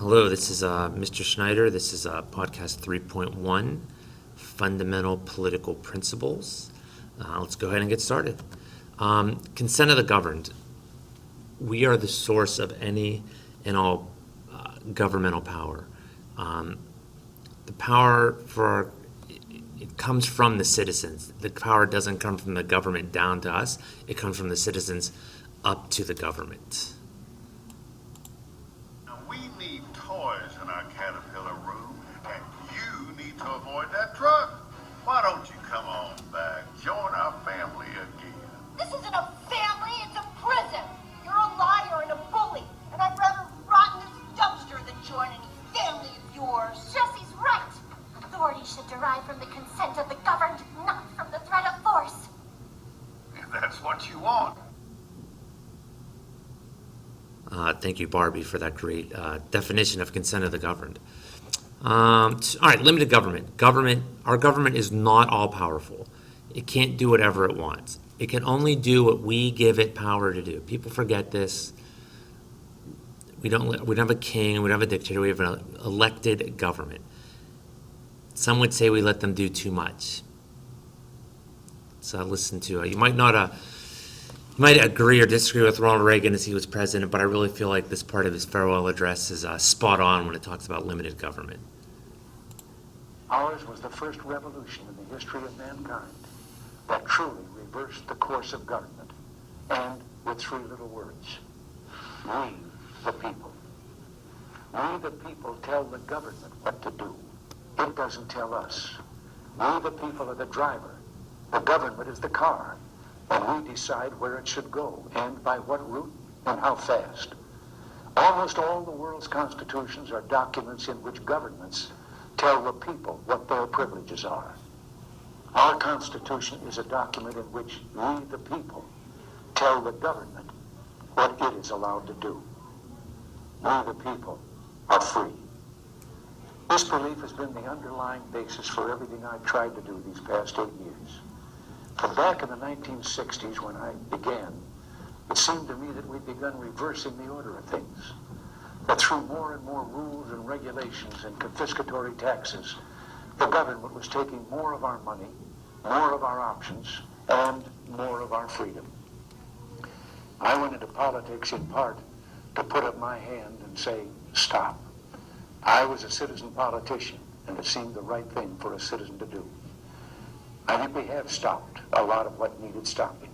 Hello, this is Mr. Schneider. This is podcast 3.1, Fundamental Political Principles. Let's go ahead and get started. Consent of the governed. We are the source of any and all governmental power. The power it comes from the citizens. The power doesn't come from the government down to us. It comes from the citizens up to the government. We need toys in our Caterpillar room, and you need to avoid that truck. Why don't you come on back, join our family again? This isn't a family, it's a prison. You're a liar and a bully, and I'd rather rot in this dumpster than join any family of yours. Jesse's right. Authority should derive from the consent of the governed, not from the threat of force. If that's what you want. Thank you, Barbie, for that great definition of consent of the governed. All right, limited government. Our government is not all-powerful. It can't do whatever it wants. It can only do what we give it power to do. People forget this. We don't have a king. We don't have a dictator. We have an elected government. Some would say we let them do too much. So listen to it. You might agree or disagree with Ronald Reagan as he was president, but I really feel like this part of his farewell address is spot on when it talks about limited government. Ours was the first revolution in the history of mankind that truly reversed the course of government, and with three little words: we, the people. We, the people, tell the government what to do. It doesn't tell us. We, the people, are the driver. The government is the car. And we decide where it should go, and by what route, and how fast. Almost all the world's constitutions are documents in which governments tell the people what their privileges are. Our Constitution is a document in which we, the people, tell the government what it is allowed to do. We, the people, are free. This belief has been the underlying basis for everything I've tried to do these past 8 years. From back in the 1960s when I began, it seemed to me that we'd begun reversing the order of things. That through more and more rules and regulations and confiscatory taxes, the government was taking more of our money, more of our options, and more of our freedom. I went into politics in part to put up my hand and say, stop. I was a citizen politician, and it seemed the right thing for a citizen to do. I think we have stopped a lot of what needed stopping.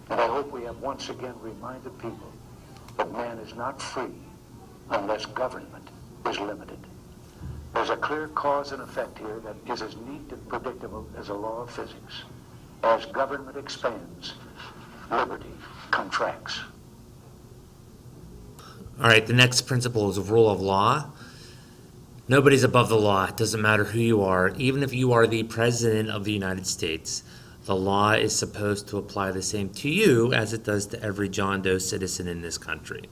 And I hope we have once again reminded people that man is not free unless government is limited. There's a clear cause and effect here that is as neat and predictable as a law of physics. As government expands, liberty contracts. All right, the next principle is a rule of law. Nobody's above the law. It doesn't matter who you are. Even if you are the president of the United States, the law is supposed to apply the same to you as it does to every John Doe citizen in this country.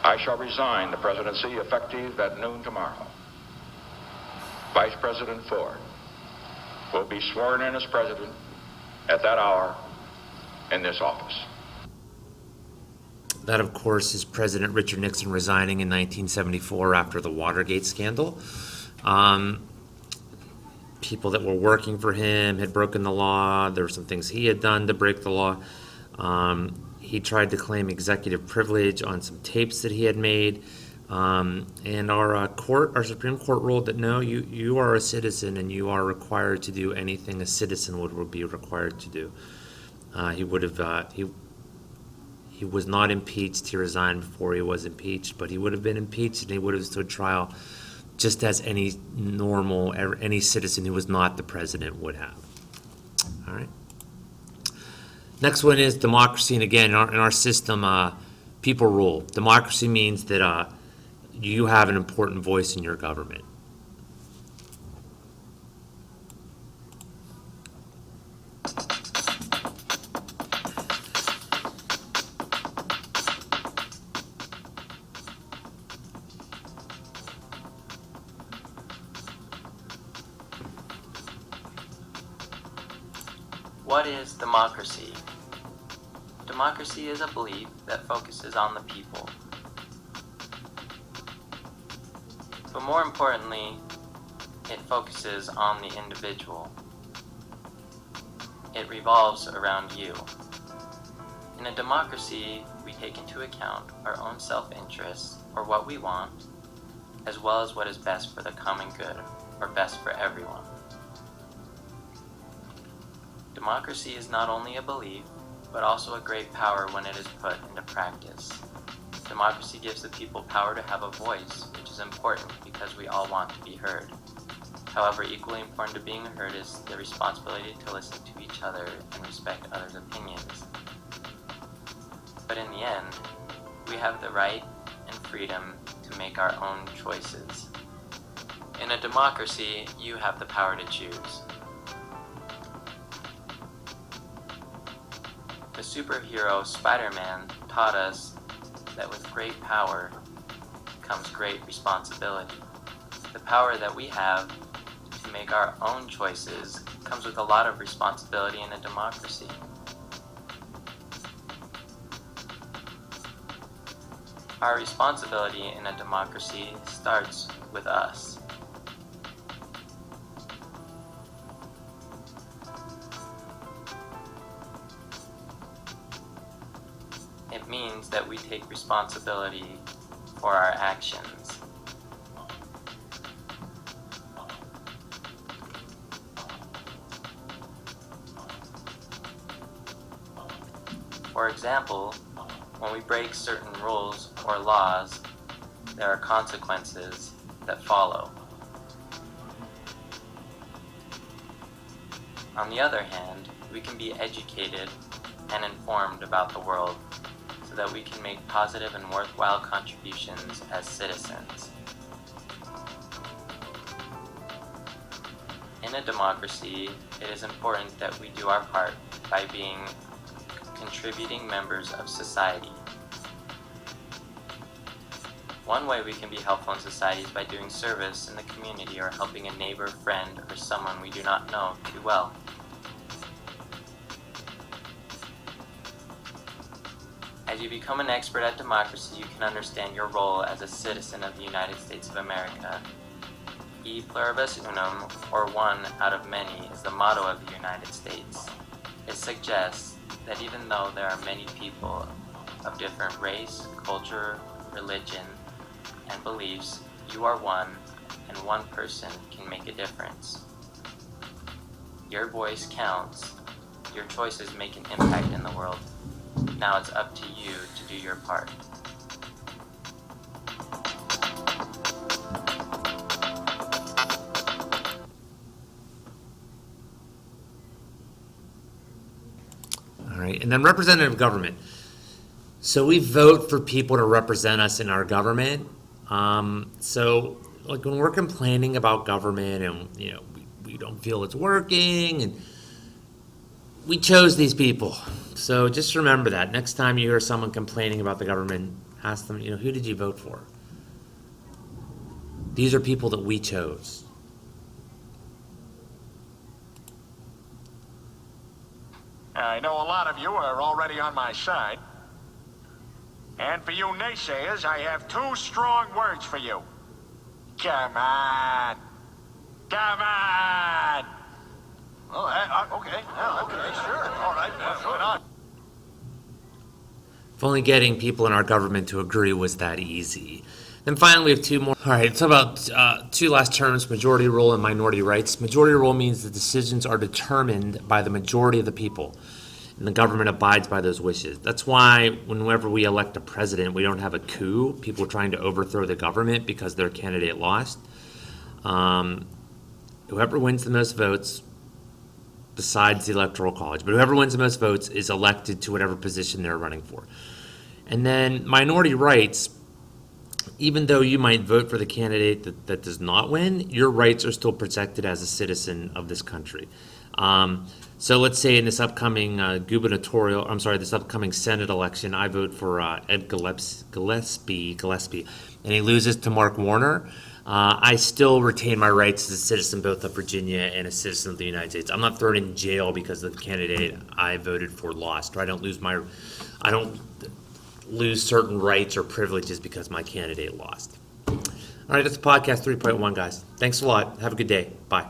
I shall resign the presidency effective at noon tomorrow. Vice President Ford will be sworn in as president at that hour in this office. That, of course, is President Richard Nixon resigning in 1974 after the Watergate scandal. People that were working for him had broken the law. There were some things he had done to break the law. He tried to claim executive privilege on some tapes that he had made. And our Supreme Court ruled that no, you are a citizen and you are required to do anything a citizen would be required to do. He was not impeached. He resigned before he was impeached, but he would have been impeached and he would have stood trial just as any citizen who was not the president would have. All right. Next one is democracy, and again, in our system, people rule. Democracy means that you have an important voice in your government. What is democracy? democracy is a belief that focuses on the people. But more importantly, it focuses on the individual. It revolves around you. In a democracy, we take into account our own self-interest, or what we want, as well as what is best for the common good, or best for everyone. Democracy is not only a belief, but also a great power when it is put into practice. Democracy gives the people power to have a voice, which is important because we all want to be heard. However, equally important to being heard is the responsibility to listen to each other and respect others' opinions. But in the end, we have the right and freedom to make our own choices. In a democracy, you have the power to choose. The superhero Spider-Man taught us that with great power comes great responsibility. The power that we have to make our own choices comes with a lot of responsibility in a democracy. Our responsibility in a democracy starts with us. It means that we take responsibility for our actions. For example, when we break certain rules or laws, there are consequences that follow. On the other hand, we can be educated and informed about the world so that we can make positive and worthwhile contributions as citizens. In a democracy, it is important that we do our part by being contributing members of society. One way we can be helpful in society is by doing service in the community or helping a neighbor, friend, or someone we do not know too well. As you become an expert at democracy, you can understand your role as a citizen of the United States of America. E pluribus unum, or one out of many, is the motto of the United States. It suggests that even though there are many people of different race, culture, religion, and beliefs, you are one, and one person can make a difference. Your voice counts. Your choices make an impact in the world. Now it's up to you to do your part. All right, and then representative government. So we vote for people to represent us in our government. So like when we're complaining about government and we don't feel it's working, and we chose these people. So just remember that next time you hear someone complaining about the government, ask them, who did you vote for? These are people that we chose. I know a lot of you are already on my side. And for you naysayers, I have two strong words for you. Come on. Come on. Oh, okay. Yeah, okay, sure. All right. Why not? If only getting people in our government to agree was that easy. Then finally, we have two more. All right, it's about two last terms, majority rule and minority rights. Majority rule means the decisions are determined by the majority of the people, and the government abides by those wishes. That's why whenever we elect a president, we don't have a coup, people trying to overthrow the government because their candidate lost. Whoever wins the most votes decides the Electoral College, but whoever wins the most votes is elected to whatever position they're running for. And then minority rights, even though you might vote for the candidate that does not win, your rights are still protected as a citizen of this country. So let's say in this upcoming this upcoming Senate election, I vote for Ed Gillespie, and he loses to Mark Warner. I still retain my rights as a citizen both of Virginia and a citizen of the United States. I'm not thrown in jail because the candidate I voted for lost, or I don't lose my I don't lose certain rights or privileges because my candidate lost. All right, that's podcast 3.1, guys. Thanks a lot. Have a good day. Bye.